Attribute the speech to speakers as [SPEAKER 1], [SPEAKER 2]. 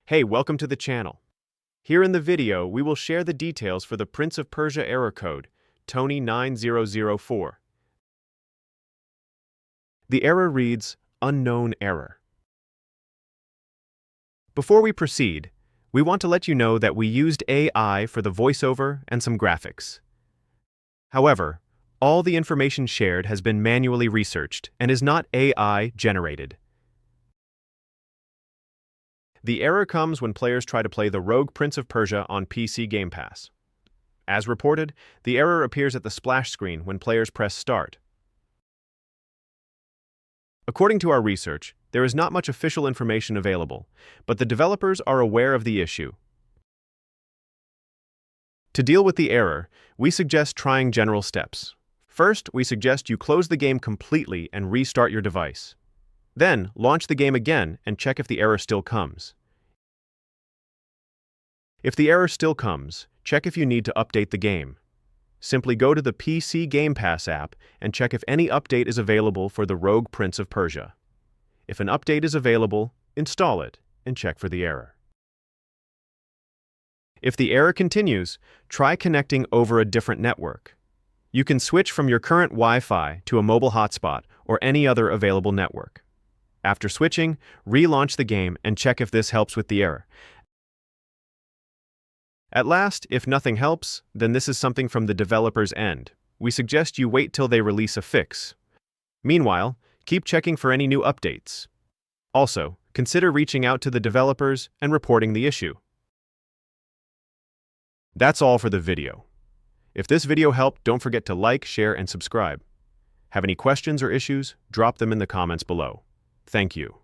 [SPEAKER 1] Hey, welcome to the channel. Here in the video, we will share the details for the Prince of Persia error code, Tony-9004. The error reads, Unknown Error. Before we proceed, we want to let you know that we used AI for the voiceover and some graphics. However, all the information shared has been manually researched and is not AI generated. The error comes when players try to play the Rogue Prince of Persia on PC Game Pass. As reported, the error appears at the splash screen when players press Start. According to our research, there is not much official information available, but the developers are aware of the issue. To deal with the error, we suggest trying general steps. First, we suggest you close the game completely and restart your device. Then, launch the game again and check if the error still comes. If the error still comes, check if you need to update the game. Simply go to the PC Game Pass app and check if any update is available for the Rogue Prince of Persia. If an update is available, install it and check for the error. If the error continues, try connecting over a different network. You can switch from your current Wi-Fi to a mobile hotspot or any other available network. After switching, relaunch the game and check if this helps with the error. At last, if nothing helps, then this is something from the developer's end. We suggest you wait till they release a fix. Meanwhile, keep checking for any new updates. Also, consider reaching out to the developers and reporting the issue. That's all for the video. If this video helped, don't forget to like, share, and subscribe. Have any questions or issues? Drop them in the comments below. Thank you.